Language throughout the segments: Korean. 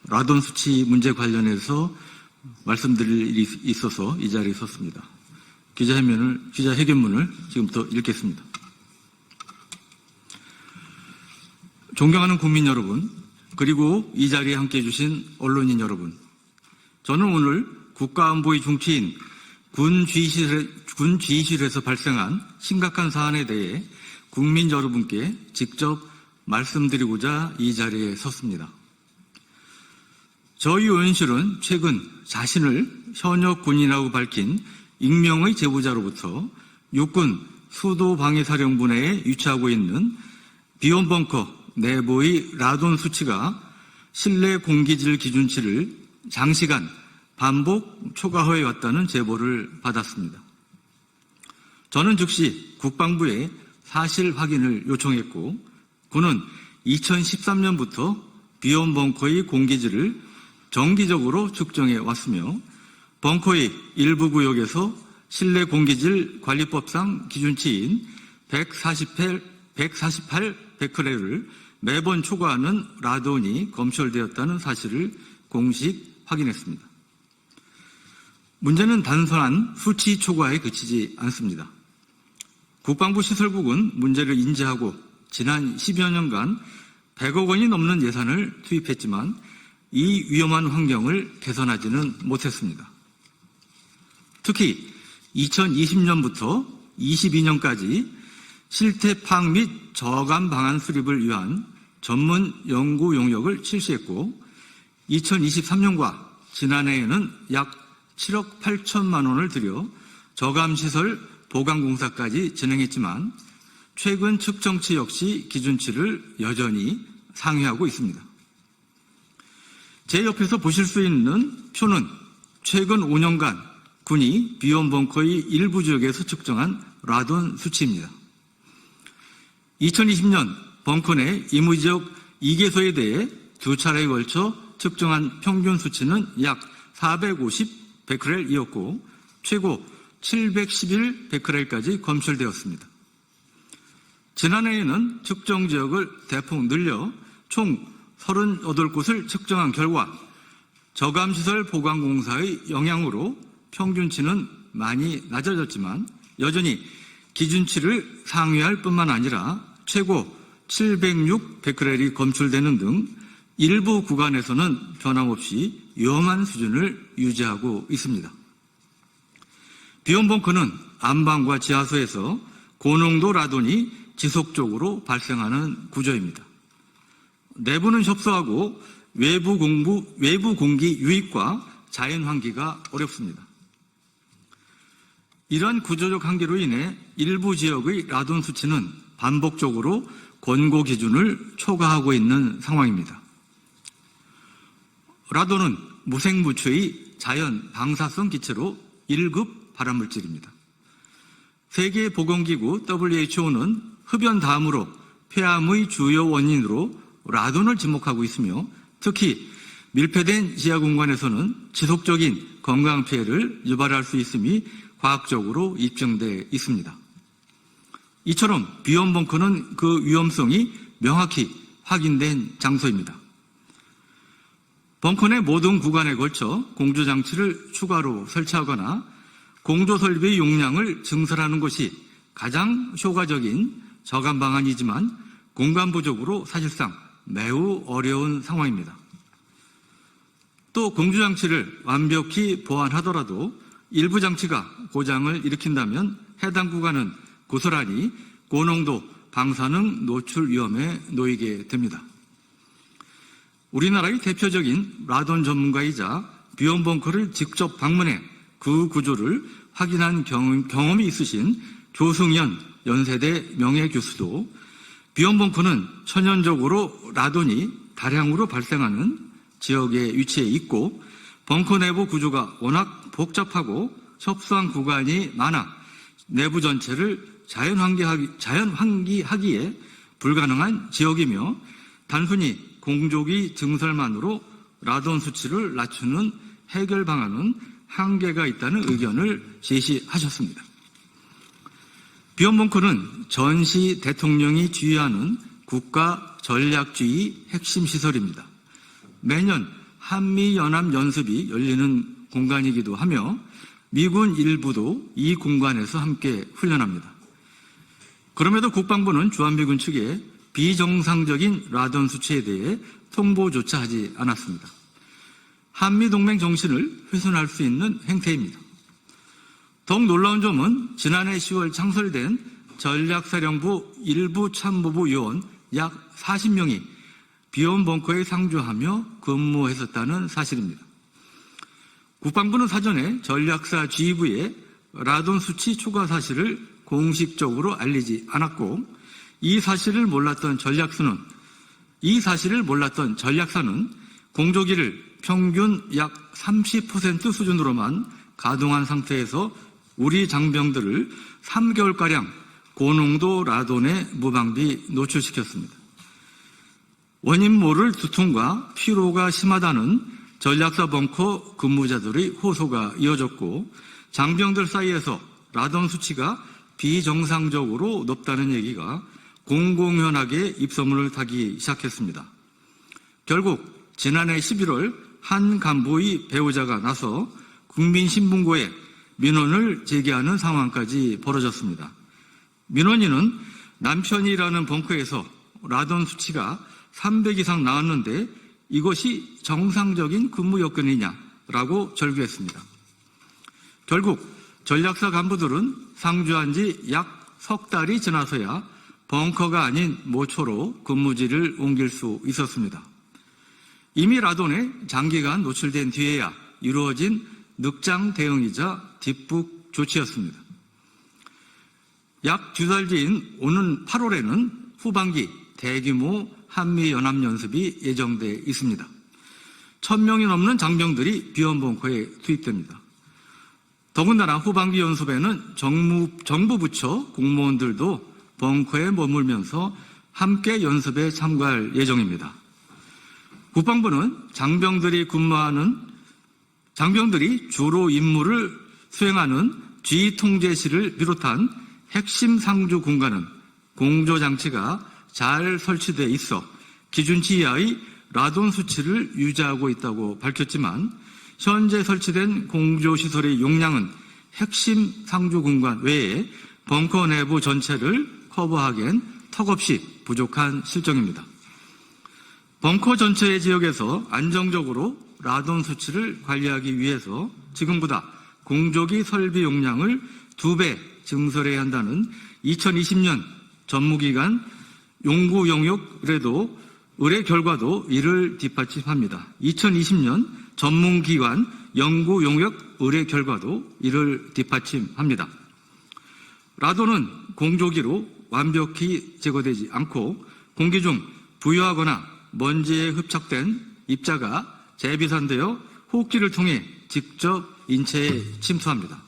라돈 수치 문제 관련해서 말씀드릴 일이 있어서 이 자리에 섰습니다. 기자회견문을 지금부터 읽겠습니다. 존경하는 국민 여러분, 그리고 이 자리에 함께해 주신 언론인 여러분, 저는 오늘 국가안보의 중추인 군 지휘실에서 발생한 심각한 사안에 대해 국민 여러분께 직접 말씀드리고자 이 자리에 섰습니다. 저희 의원실은 최근 자신을 현역 군인이라고 밝힌 익명의 제보자로부터 육군 수도방위사령부내에 위치하고 있는 비온벙커 내부의 라돈 수치가 실내 공기질 기준치를 장시간 반복 초과해 왔다는 제보를 받았습니다. 저는 즉시 국방부에 사실 확인을 요청했고, 군은 2013년부터 비온벙커의 공기질을 정기적으로 측정해 왔으며, 벙커의 일부 구역에서 실내 공기질 관리법상 기준치인 148 베크렐을 매번 초과하는 라돈이 검출되었다는 사실을 공식 확인했습니다. 문제는 단순한 수치 초과에 그치지 않습니다. 국방부 시설국은 문제를 인지하고 지난 10여 년간 100억 원이 넘는 예산을 투입했지만 이 위험한 환경을 개선하지는 못했습니다. 특히 2020년부터 22년까지 실태 파악 및 저감 방안 수립을 위한 전문 연구 용역을 실시했고, 2023년과 지난해에는 약 7억 8천만 원을 들여 저감시설 보강공사까지 진행했지만 최근 측정치 역시 기준치를 여전히 상회하고 있습니다. 제 옆에서 보실 수 있는 표는 최근 5년간 군이 비온벙커의 일부 지역에서 측정한 라돈 수치입니다. 2020년 벙커 내 임의지역 2개소에 대해 두 차례에 걸쳐 측정한 평균 수치는 약 450 베크렐이었고 최고 711 베크렐까지 검출되었습니다. 지난해에는 측정 지역을 대폭 늘려 총 38곳을 측정한 결과 저감시설 보강공사의 영향으로 평균치는 많이 낮아졌지만 여전히 기준치를 상회할 뿐만 아니라 최고 706 베크렐이 검출되는 등 일부 구간에서는 변함없이 위험한 수준을 유지하고 있습니다. 비온벙커는 안방과 지하수에서 고농도 라돈이 지속적으로 발생하는 구조입니다. 내부는 협소하고 외부 공기 유입과 자연 환기가 어렵습니다. 이러한 구조적 한계로 인해 일부 지역의 라돈 수치는 반복적으로 권고 기준을 초과하고 있는 상황입니다. 라돈은 무생무취의 자연 방사성 기체로 1급 발암물질입니다. 세계보건기구 WHO는 흡연 다음으로 폐암의 주요 원인으로 라돈을 지목하고 있으며 특히 밀폐된 지하 공간에서는 지속적인 건강 피해를 유발할 수 있음이 과학적으로 입증돼 있습니다. 이처럼 비온벙커는 그 위험성이 명확히 확인된 장소입니다. 벙커 내 모든 구간에 걸쳐 공조장치를 추가로 설치하거나 공조설비의 용량을 증설하는 것이 가장 효과적인 저감 방안이지만 공간 부족으로 사실상 매우 어려운 상황입니다. 또 공조장치를 완벽히 보완하더라도 일부 장치가 고장을 일으킨다면 해당 구간은 고스란히 고농도 방사능 노출 위험에 놓이게 됩니다. 우리나라의 대표적인 라돈 전문가이자 비온벙커를 직접 방문해 그 구조를 확인한 경험이 있으신 조승연 연세대 명예교수도 비온벙커는 천연적으로 라돈이 다량으로 발생하는 지역에 위치해 있고 벙커 내부 구조가 워낙 복잡하고 협소한 구간이 많아 내부 전체를 자연 환기하기에 불가능한 지역이며 단순히 공조기 증설만으로 라돈 수치를 낮추는 해결 방안은 한계가 있다는 의견을 제시하셨습니다. 비온벙커는 전시 대통령이 지휘하는 국가 전략주의 핵심 시설입니다. 매년 한미연합연습이 열리는 공간이기도 하며 미군 일부도 이 공간에서 함께 훈련합니다. 그럼에도 국방부는 주한미군 측에 비정상적인 라돈 수치에 대해 통보조차 하지 않았습니다. 한미동맹 정신을 훼손할 수 있는 행태입니다. 더욱 놀라운 점은 지난해 10월 창설된 전략사령부 일부 참모부 요원 약 40명이 비온 벙커에 상주하며 근무했었다는 사실입니다. 국방부는 사전에 전략사 지휘부에 라돈 수치 초과 사실을 공식적으로 알리지 않았고 이 사실을 몰랐던 전략사는 공조기를 평균 약 30% 수준으로만 가동한 상태에서 우리 장병들을 3개월가량 고농도 라돈에 무방비 노출시켰습니다. 원인 모를 두통과 피로가 심하다는 전략사 벙커 근무자들의 호소가 이어졌고 장병들 사이에서 라돈 수치가 비정상적으로 높다는 얘기가 공공연하게 입소문을 타기 시작했습니다. 결국 지난해 11월 한 간부의 배우자가 나서 국민신문고에 민원을 제기하는 상황까지 벌어졌습니다. 민원인은 남편이 일하는 벙커에서 라돈 수치가 300 이상 나왔는데 이것이 정상적인 근무 여건이냐라고 절규했습니다. 결국 전략사 간부들은 상주한 지 약 석 달이 지나서야 벙커가 아닌 모초로 근무지를 옮길 수 있었습니다. 이미 라돈에 장기간 노출된 뒤에야 이루어진 늑장 대응이자 뒷북 조치였습니다. 약 2달 뒤인 오는 8월에는 후반기 대규모 한미연합연습이 예정돼 있습니다. 1000명이 넘는 장병들이 비원 벙커에 투입됩니다. 더군다나 후반기 연습에는 정부 부처 공무원들도 벙커에 머물면서 함께 연습에 참가할 예정입니다. 국방부는 장병들이 주로 임무를 수행하는 지휘통제실을 비롯한 핵심 상주 공간은 공조장치가 잘 설치되어 있어 기준치 이하의 라돈 수치를 유지하고 있다고 밝혔지만 현재 설치된 공조시설의 용량은 핵심 상주 공간 외에 벙커 내부 전체를 커버하기엔 턱없이 부족한 실정입니다. 벙커 전체의 지역에서 안정적으로 라돈 수치를 관리하기 위해서 지금보다 공조기 설비 용량을 2배 증설해야 한다는 2020년 전무기간 연구 용역 의뢰 결과도 이를 뒷받침합니다. 2020년 전문기관 연구 용역 의뢰 결과도 이를 뒷받침합니다. 라돈은 공조기로 완벽히 제거되지 않고 공기 중 부유하거나 먼지에 흡착된 입자가 재비산되어 호흡기를 통해 직접 인체에 침투합니다.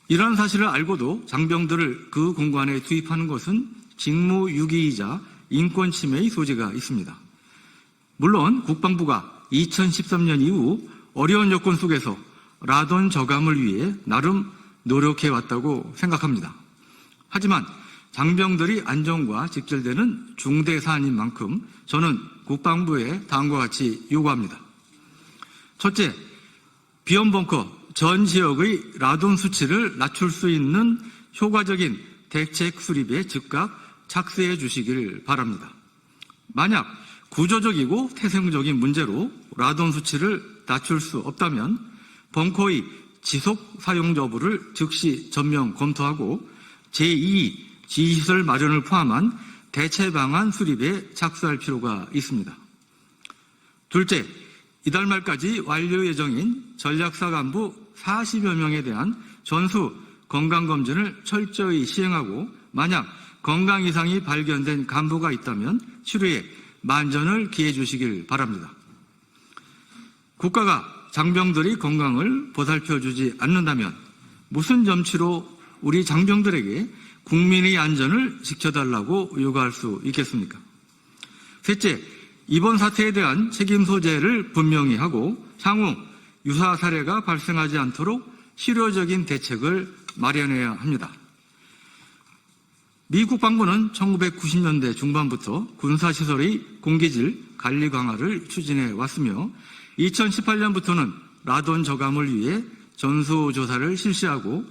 이러한 사실을 알고도 장병들을 그 공간에 투입하는 것은 직무유기이자 인권 침해의 소지가 있습니다. 물론 국방부가 2013년 이후 어려운 여건 속에서 라돈 저감을 위해 나름 노력해왔다고 생각합니다. 하지만 장병들이 안전과 직결되는 중대 사안인 만큼 저는 국방부에 다음과 같이 요구합니다. 첫째, 비원 벙커 전 지역의 라돈 수치를 낮출 수 있는 효과적인 대책 수립에 즉각 착수해 주시길 바랍니다. 만약 구조적이고 태생적인 문제로 라돈 수치를 낮출 수 없다면 벙커의 지속 사용 여부를 즉시 전면 검토하고 제2 지휘시설 마련을 포함한 대체 방안 수립에 착수할 필요가 있습니다. 둘째, 이달 말까지 완료 예정인 전략사 간부 40여 명에 대한 전수 건강검진을 철저히 시행하고 만약 건강 이상이 발견된 간부가 있다면 치료에 만전을 기해 주시길 바랍니다. 국가가 장병들의 건강을 보살펴 주지 않는다면 무슨 점치로 우리 장병들에게 국민의 안전을 지켜달라고 요구할 수 있겠습니까? 셋째, 이번 사태에 대한 책임 소재를 분명히 하고 향후 유사 사례가 발생하지 않도록 실효적인 대책을 마련해야 합니다. 미 국방부는 1990년대 중반부터 군사시설의 공기질, 관리 강화를 추진해 왔으며 2018년부터는 라돈 저감을 위해 전수조사를 실시하고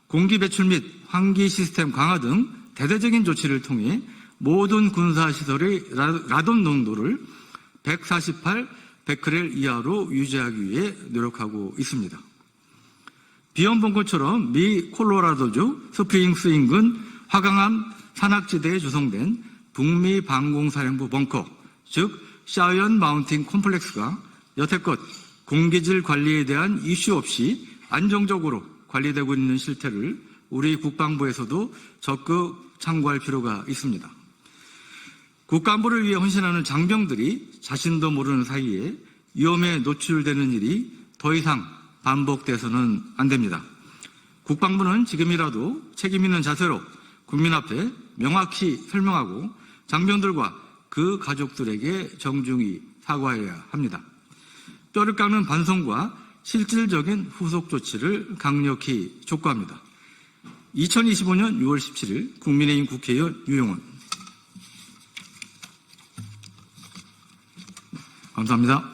공기 배출 및 환기 시스템 강화 등 대대적인 조치를 통해 모든 군사시설의 라돈 농도를 148 베크렐 이하로 유지하기 위해 노력하고 있습니다. 비연봉고처럼 미 콜로라도주 스프링스 인근 화강암 산악지대에 조성된 북미 방공사령부 벙커, 즉 샤이언 마운틴 콤플렉스가 여태껏 공기질 관리에 대한 이슈 없이 안정적으로 관리되고 있는 실태를 우리 국방부에서도 적극 참고할 필요가 있습니다. 국가안보를 위해 헌신하는 장병들이 자신도 모르는 사이에 위험에 노출되는 일이 더 이상 반복돼서는 안 됩니다. 국방부는 지금이라도 책임 있는 자세로 국민 앞에 명확히 설명하고 장병들과 그 가족들에게 정중히 사과해야 합니다. 뼈를 깎는 반성과 실질적인 후속 조치를 강력히 촉구합니다. 2025년 6월 17일 국민의힘 국회의원 유용원. 감사합니다.